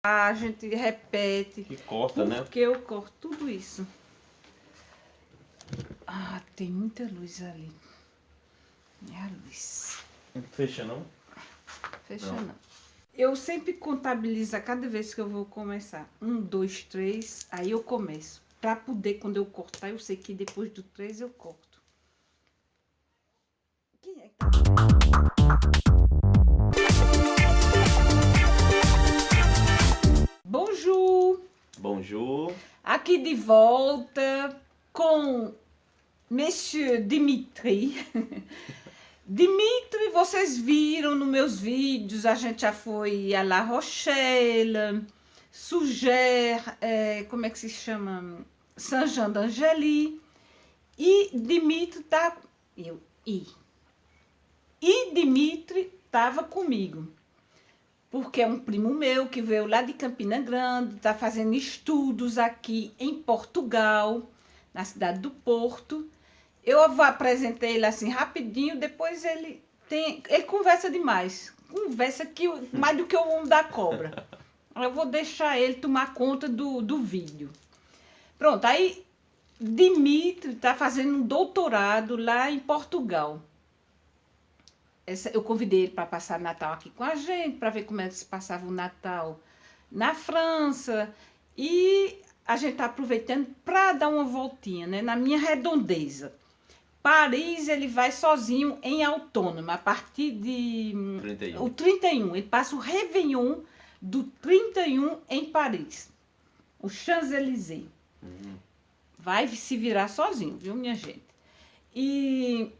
A gente repete. Que corta, né? Porque eu corto tudo isso. Ah, tem muita luz ali. É a luz. Não fecha, não? Fecha não. Eu sempre contabilizo a cada vez que eu vou começar. 1, 2, 3, aí eu começo. Pra poder, quando eu cortar, eu sei que depois do 3 eu corto. Quem é que tá? Bonjour! Bonjour. Aqui de volta com Monsieur Dimitri. Dimitri, vocês viram nos meus vídeos, a gente já foi a La Rochelle, Surgères, como é que se chama? Saint-Jean d'Angély. E Dimitri tá... E Dimitri estava comigo. Porque é um primo meu que veio lá de Campina Grande, está fazendo estudos aqui em Portugal, na cidade do Porto. Eu vou apresentar ele assim rapidinho, depois ele conversa demais. Conversa mais do que o homem da cobra. Eu vou deixar ele tomar conta do vídeo. Pronto, aí Dimitri está fazendo um doutorado lá em Portugal. Eu convidei ele para passar Natal aqui com a gente, para ver como é que se passava o Natal na França. E a gente está aproveitando para dar uma voltinha, né, na minha redondeza. Paris, ele vai sozinho em autônomo, a partir de 31. o 31. Ele passa o Réveillon do 31 em Paris, o Champs-Élysées. Vai se virar sozinho, viu, minha gente? E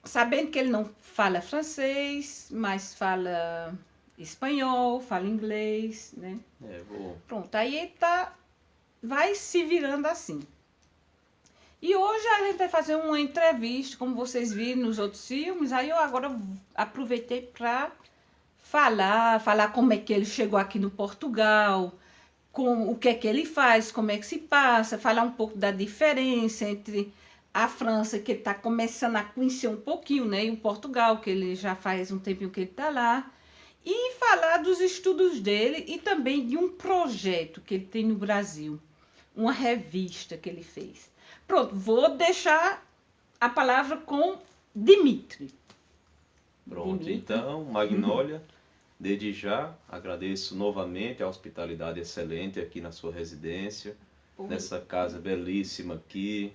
sabendo que ele não fala francês, mas fala espanhol, fala inglês, né? Pronto, aí ele vai se virando assim. E hoje a gente vai fazer uma entrevista, como vocês viram nos outros filmes. Aí eu agora aproveitei para falar como é que ele chegou aqui no Portugal, o que é que ele faz, como é que se passa, falar um pouco da diferença entre a França, que ele está começando a conhecer um pouquinho, né, e o Portugal, que ele já faz um tempinho que ele está lá, e falar dos estudos dele e também de um projeto que ele tem no Brasil, uma revista que ele fez. Pronto, vou deixar a palavra com Dimitri. Pronto, Dimitri. Então, Magnólia, desde já agradeço novamente a hospitalidade excelente aqui na sua residência, nessa casa belíssima aqui,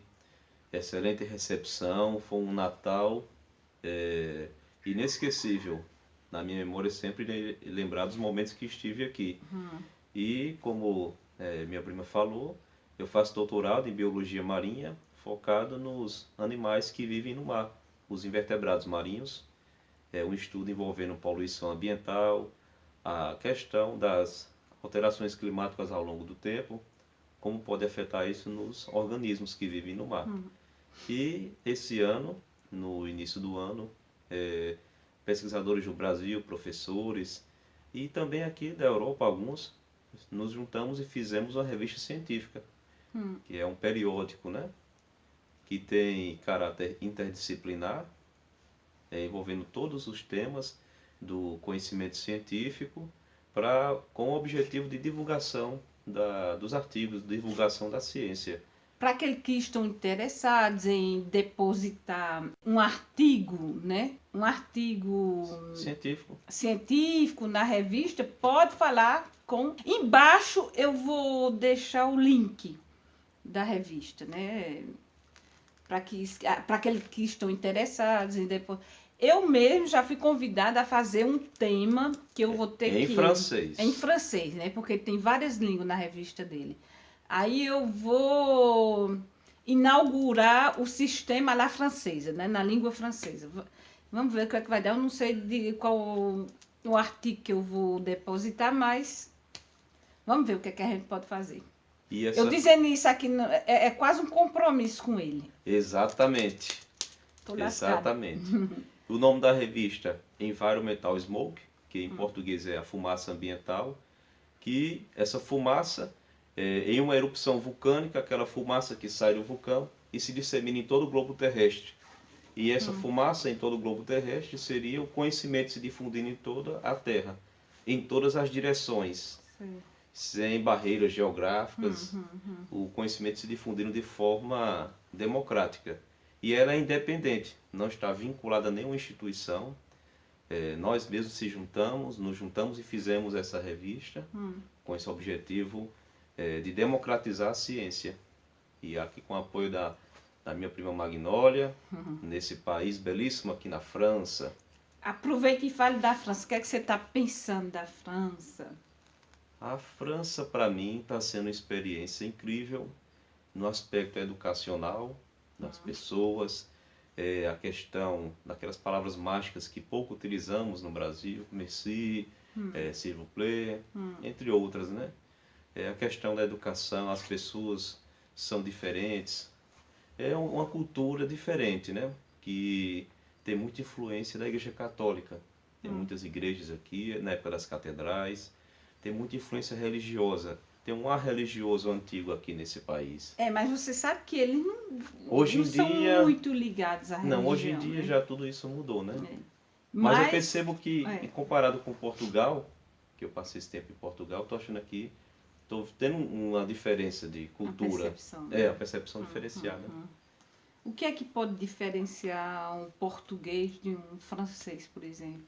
excelente recepção, foi um Natal inesquecível. Na minha memória sempre lembrar dos momentos que estive aqui. E como minha prima falou, eu faço doutorado em biologia marinha, focado nos animais que vivem no mar, os invertebrados marinhos. É um estudo envolvendo poluição ambiental, a questão das alterações climáticas ao longo do tempo, como pode afetar isso nos organismos que vivem no mar. E esse ano, no início do ano, pesquisadores do Brasil, professores e também aqui da Europa, alguns, nos juntamos e fizemos uma revista científica, que é um periódico, né, que tem caráter interdisciplinar, envolvendo todos os temas do conhecimento científico, com o objetivo de divulgação dos artigos, divulgação da ciência. Para aqueles que estão interessados em depositar um artigo, né? Um artigo científico na revista, pode falar com... Embaixo eu vou deixar o link da revista, né? Para aqueles que estão interessados em depois. Eu mesmo já fui convidada a fazer um tema que eu vou ter em francês. Em francês, né? Porque tem várias línguas na revista dele. Aí eu vou inaugurar o sistema à la francesa, né? Na língua francesa. Vamos ver o que é que vai dar. Eu não sei de qual o artigo que eu vou depositar, mas vamos ver o que é que a gente pode fazer. Eu dizendo isso aqui é quase um compromisso com ele. Exatamente. Exatamente. O nome da revista é Environmental Smoke, que em português é a fumaça ambiental, que essa fumaça, em uma erupção vulcânica, aquela fumaça que sai do vulcão e se dissemina em todo o globo terrestre. E essa fumaça em todo o globo terrestre seria o conhecimento se difundindo em toda a Terra, em todas as direções. sem barreiras geográficas, o conhecimento se difundindo de forma democrática. E ela é independente, não está vinculada a nenhuma instituição. Nós mesmos nos juntamos e fizemos essa revista com esse objetivo de democratizar a ciência. E aqui com o apoio da minha prima Magnólia, nesse país belíssimo aqui na França. Aproveite e fale da França. O que é que você está pensando da França? A França, para mim, está sendo uma experiência incrível no aspecto educacional das pessoas, a questão daquelas palavras mágicas que pouco utilizamos no Brasil, merci, s'il vous plaît, entre outras, né? A questão da educação, as pessoas são diferentes, é uma cultura diferente, né? Que tem muita influência da Igreja Católica. Tem muitas igrejas aqui, na época das catedrais, tem muita influência religiosa. Tem um ar religioso antigo aqui nesse país. Mas você sabe que eles Hoje não em são dia, muito ligados à religião. não, hoje em dia né? já tudo isso mudou, né? Mas eu percebo que, comparado com Portugal, que eu passei esse tempo em Portugal, estou achando aqui, estou tendo uma diferença de cultura. A percepção diferenciada. O que é que pode diferenciar um português de um francês, por exemplo?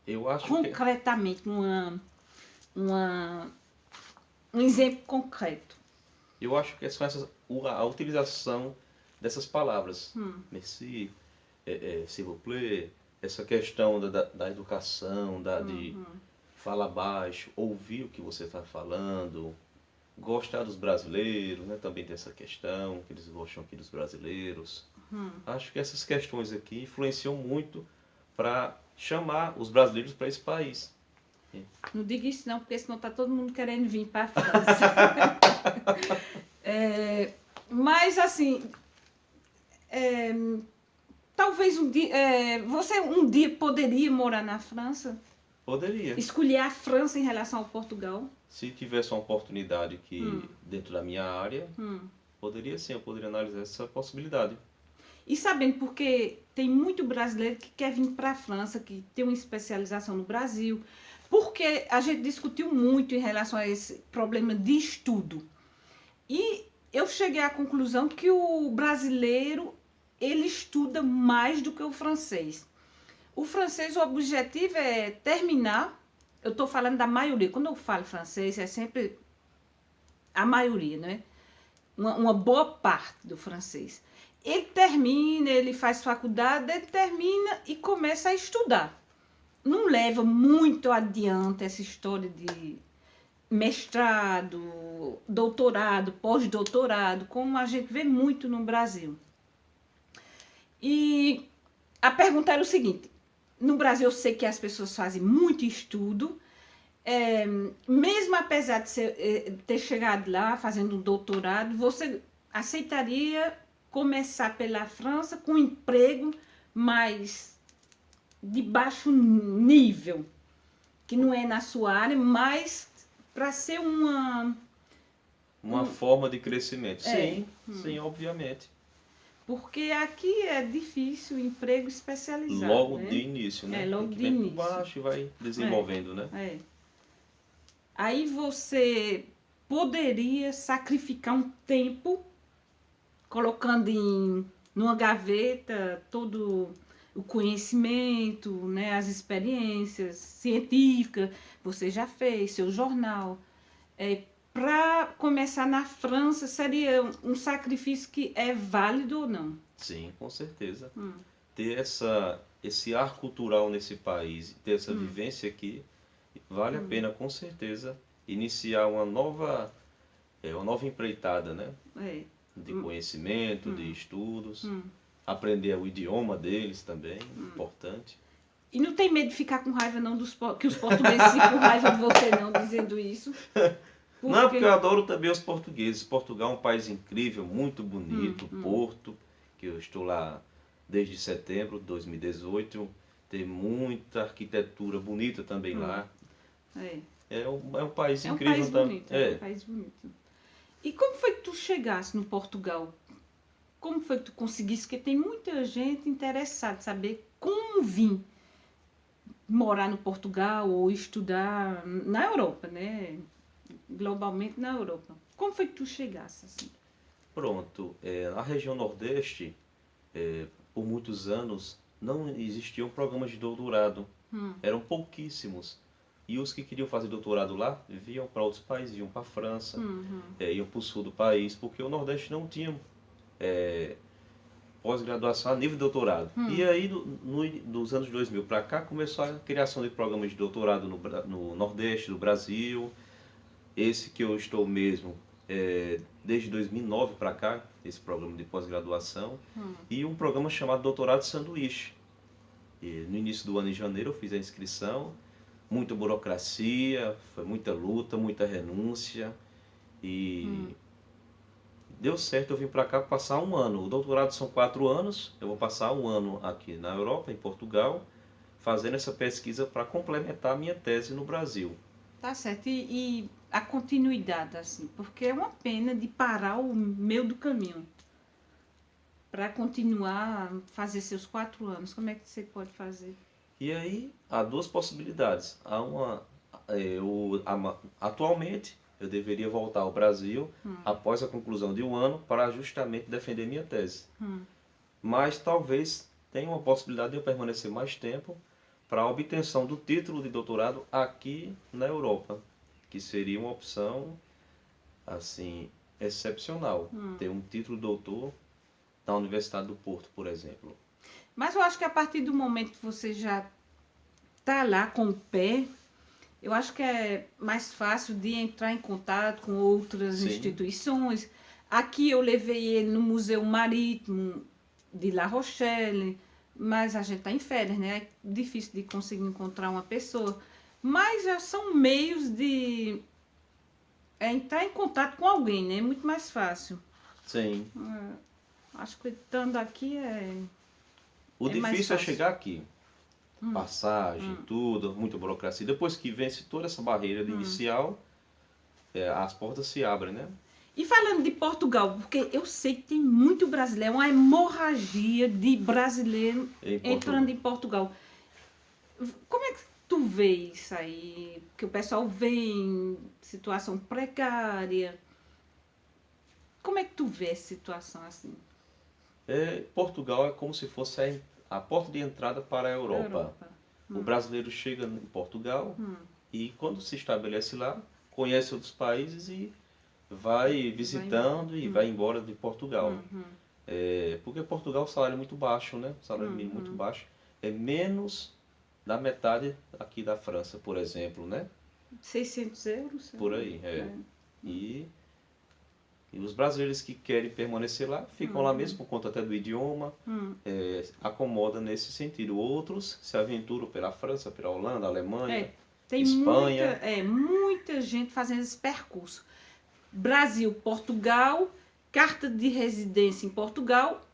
Eu acho Concretamente, um exemplo concreto. Eu acho que são a utilização dessas palavras. Merci, s'il vous plaît, essa questão da educação, de falar baixo, ouvir o que você está falando, gostar dos brasileiros, né? Também tem essa questão, que eles gostam aqui dos brasileiros. Acho que essas questões aqui influenciam muito para chamar os brasileiros para esse país. Não diga isso não, porque senão está todo mundo querendo vir para a França. Mas assim, talvez um dia, você um dia poderia morar na França? Poderia. Escolher a França em relação ao Portugal? Se tivesse uma oportunidade aqui dentro da minha área, poderia sim, eu poderia analisar essa possibilidade. E sabendo, porque tem muito brasileiro que quer vir para a França, que tem uma especialização no Brasil, porque a gente discutiu muito em relação a esse problema de estudo. E eu cheguei à conclusão que o brasileiro, ele estuda mais do que o francês. O francês, o objetivo é terminar, eu estou falando da maioria, quando eu falo francês é sempre a maioria, né? Uma boa parte do francês. Ele termina, ele faz faculdade, ele termina e começa a estudar. Não leva muito adiante essa história de mestrado, doutorado, pós-doutorado, como a gente vê muito no Brasil. E a pergunta era o seguinte: no Brasil eu sei que as pessoas fazem muito estudo, mesmo apesar de ter chegado lá fazendo um doutorado, você aceitaria começar pela França com um emprego mais de baixo nível, que não é na sua área, mas para ser uma forma de crescimento. Sim, obviamente. Porque aqui é difícil emprego especializado. Logo né? de início, né? Logo Tem que de vir início. por baixo e vai desenvolvendo, né? Aí você poderia sacrificar um tempo colocando numa gaveta todo o conhecimento, né, as experiências científicas, você já fez, seu jornal. Para começar na França, seria um sacrifício que é válido ou não? Sim, com certeza. Ter esse ar cultural nesse país, ter essa vivência aqui, vale a pena, com certeza, iniciar uma nova empreitada, né? De conhecimento, de estudos, aprender o idioma deles também, importante. E não tem medo de ficar com raiva não que os portugueses ficam com raiva de você não, dizendo isso? Não, porque eu adoro também os portugueses. Portugal é um país incrível, muito bonito, Porto, que eu estou lá desde setembro de 2018, tem muita arquitetura bonita também lá. É um país incrível também. É um país bonito. E como foi que tu chegasse no Portugal? Como foi que tu conseguisse? Porque tem muita gente interessada em saber como vir morar no Portugal ou estudar na Europa, né? globalmente na Europa. Como foi que tu chegasse assim? Pronto, na região Nordeste, por muitos anos, não existiam programas de doutorado. Eram pouquíssimos. E os que queriam fazer doutorado lá, iam para outros países, iam para a França, iam para o sul do país, porque o Nordeste não tinha pós-graduação a nível de doutorado. E aí, dos anos 2000 para cá, começou a criação de programas de doutorado no Nordeste do Brasil. Esse que eu estou mesmo, desde 2009 para cá, esse programa de pós-graduação. E um programa chamado Doutorado Sanduíche. E no início do ano, em janeiro, eu fiz a inscrição. Muita burocracia, foi muita luta, muita renúncia. E deu certo, eu vim para cá passar um ano. O doutorado são 4 anos, eu vou passar um ano aqui na Europa, em Portugal, fazendo essa pesquisa para complementar a minha tese no Brasil. Tá certo. E a continuidade, assim, porque é uma pena de parar o meio do caminho para continuar a fazer seus 4 anos. Como é que você pode fazer? E aí, há duas possibilidades. Atualmente, eu deveria voltar ao Brasil após a conclusão de um ano para justamente defender minha tese. Mas talvez tenha uma possibilidade de eu permanecer mais tempo para a obtenção do título de doutorado aqui na Europa, que seria uma opção assim excepcional, ter um título de doutor na Universidade do Porto, por exemplo. Mas eu acho que a partir do momento que você já está lá com o pé, eu acho que é mais fácil de entrar em contato com outras instituições. Aqui eu levei ele no Museu Marítimo de La Rochelle, mas a gente está em férias, né? É difícil de conseguir encontrar uma pessoa. Mas já são meios de entrar em contato com alguém, né? É muito mais fácil. Sim. Acho que estando aqui O mais difícil é fácil. chegar aqui. Passagem, tudo, muita burocracia. Depois que vence toda essa barreira inicial, as portas se abrem, né? E falando de Portugal, porque eu sei que tem muito brasileiro, uma hemorragia de brasileiro entrando em Portugal. Como é que tu vê isso aí? Que o pessoal vem em situação precária. Como é que tu vê essa situação assim? Portugal é como se fosse a porta de entrada para a Europa. O brasileiro chega em Portugal e quando se estabelece lá, conhece outros países e vai visitando e vai embora de Portugal. Porque Portugal o salário é muito baixo, né? O salário mínimo muito baixo. É menos da metade aqui da França, por exemplo, né? 600 euros? Por aí, E os brasileiros que querem permanecer lá, ficam lá mesmo por conta até do idioma, acomoda nesse sentido. Outros se aventuram pela França, pela Holanda, Alemanha, tem Espanha. Muita gente fazendo esse percurso. Brasil, Portugal, carta de residência em Portugal,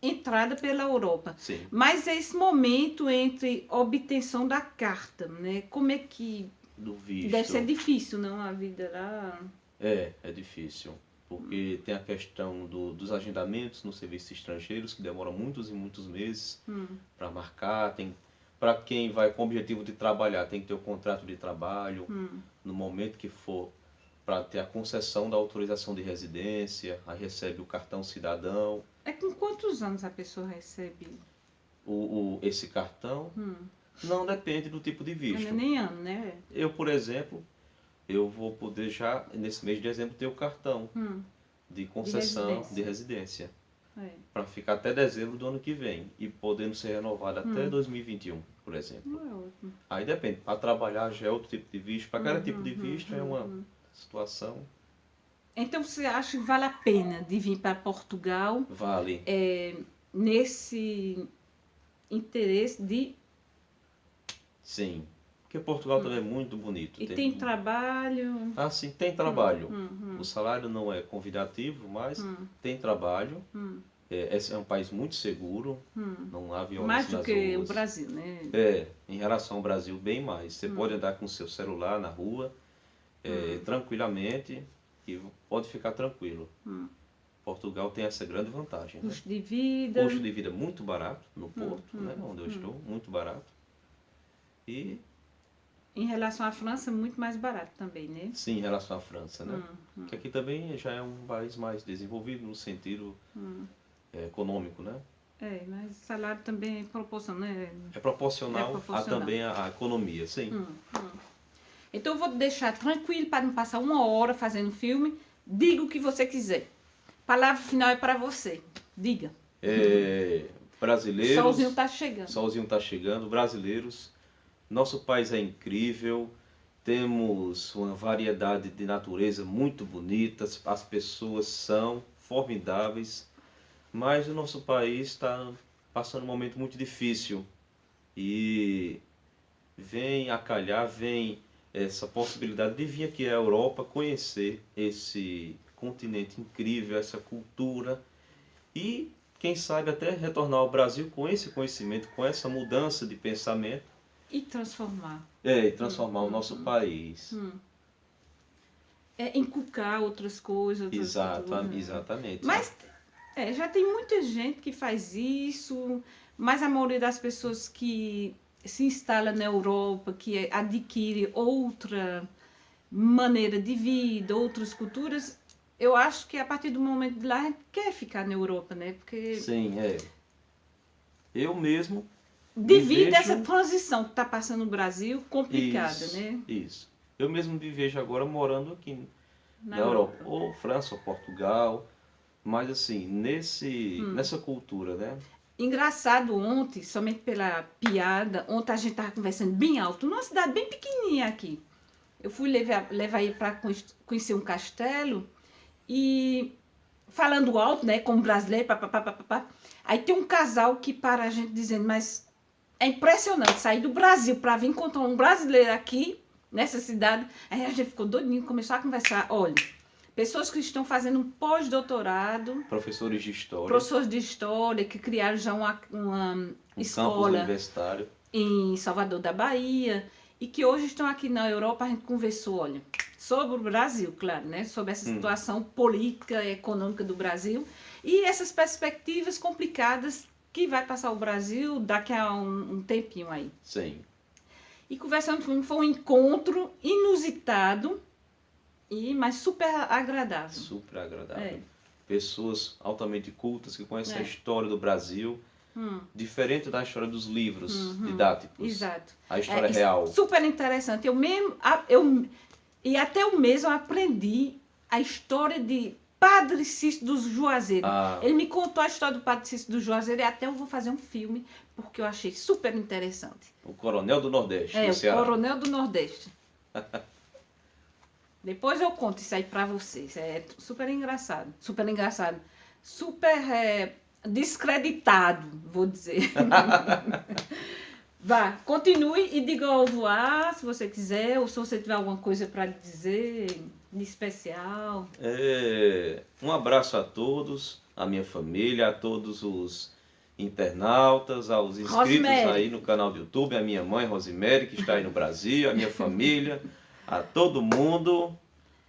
entrada pela Europa. Sim. Mas é esse momento entre obtenção da carta, né? Como é que... Do visto. Deve ser difícil, não? A vida lá... É difícil. Porque tem a questão dos agendamentos nos serviços estrangeiros, que demoram muitos e muitos meses para marcar. Para quem vai com o objetivo de trabalhar, tem que ter o contrato de trabalho. No momento que for para ter a concessão da autorização de residência, aí recebe o cartão cidadão. Com quantos anos a pessoa recebe? Esse cartão não depende do tipo de visto. Não é nem ano, né? Eu, por exemplo, eu vou poder já, nesse mês de dezembro, ter o cartão de concessão de residência. Para ficar até dezembro do ano que vem. E podendo ser renovado até 2021, por exemplo. Ótimo. Aí depende. Para trabalhar já é outro tipo de visto. Para cada tipo de visto é uma situação. Então você acha que vale a pena de vir para Portugal? Vale. Nesse interesse de... Sim. Porque Portugal também é muito bonito. E tem trabalho? Ah, sim, tem trabalho. O salário não é convidativo, mas tem trabalho. É um país muito seguro, não há violência Mais do nas que ruas. o Brasil, né? Em relação ao Brasil, bem mais. Você pode andar com o seu celular na rua, tranquilamente, e pode ficar tranquilo. Portugal tem essa grande vantagem. Custo de vida. Custo de vida muito barato no Porto, né, onde eu estou, muito barato. E Em relação à França, muito mais barato também, né? Sim, em relação à França, né? Hum. Que aqui também já é um país mais desenvolvido no sentido econômico, né? Mas o salário também é proporcional, né? É proporcional, É proporcional. a também a economia, sim. Então eu vou te deixar tranquilo para não passar 1 hora fazendo filme. Diga o que você quiser. Palavra final é para você. Diga. Brasileiros... Solzinho tá chegando. Solzinho tá chegando. Brasileiros, nosso país é incrível. Temos uma variedade de natureza muito bonita. As pessoas são formidáveis. Mas o nosso país está passando um momento muito difícil. E vem a calhar, vem essa possibilidade de vir aqui à Europa, conhecer esse continente incrível, essa cultura e, quem sabe, até retornar ao Brasil com esse conhecimento, com essa mudança de pensamento. E transformar. E transformar o nosso país. Inculcar outras coisas. Exatamente. Mas já tem muita gente que faz isso, mas a maioria das pessoas que se instala na Europa, que adquire outra maneira de vida, outras culturas, eu acho que a partir do momento de lá a gente quer ficar na Europa, né? Porque Sim, eu mesmo devido a essa transição que está passando no Brasil, complicada, né? Isso. Eu mesmo me vejo agora morando aqui na Europa. Ou França, ou Portugal. Mas assim, nessa cultura, né? Engraçado ontem, somente pela piada, ontem a gente estava conversando bem alto, numa cidade bem pequenininha aqui. Eu fui levar ele para conhecer um castelo e falando alto, né, como brasileiro, papapá. Aí tem um casal que para a gente dizendo, mas é impressionante sair do Brasil para vir encontrar um brasileiro aqui, nessa cidade. Aí a gente ficou doidinho, começou a conversar, olha... Pessoas que estão fazendo um pós-doutorado. Professores de história. Professores de história, que criaram já uma escola campus universitário em Salvador da Bahia. E que hoje estão aqui na Europa. A gente conversou, olha, sobre o Brasil, claro, né? Sobre essa situação política e econômica do Brasil. E essas perspectivas complicadas que vai passar o Brasil daqui a um tempinho aí. Sim. E conversando, foi um encontro inusitado. Mas super agradável. Super agradável. Pessoas altamente cultas que conhecem a história do Brasil, diferente da história dos livros didáticos. Exato. A história real. Super interessante. E até eu mesmo aprendi a história de Padre Cícero do Juazeiro. Ele me contou a história do Padre Cícero do Juazeiro e até eu vou fazer um filme, porque eu achei super interessante. O Coronel do Nordeste, do Ceará. O Coronel do Nordeste. Depois eu conto isso aí pra vocês. É super engraçado. Super engraçado. Super descreditado, vou dizer. Vá, continue e diga ao voar, se você quiser, ou se você tiver alguma coisa para dizer de especial. Um abraço a todos, a minha família, a todos os internautas, aos inscritos Rosemary. Aí no canal do YouTube, a minha mãe Rosemary, que está aí no Brasil, a minha família, a todo mundo,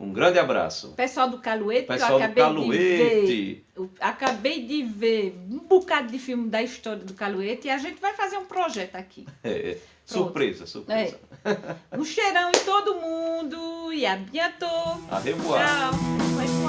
um grande abraço. Pessoal do Caluete, Pessoal do Caluete. Eu acabei de ver um bocado de filme da história do Caluete e a gente vai fazer um projeto aqui. Surpresa. Um cheirão em todo mundo e a bientôt. A revoar. Tchau.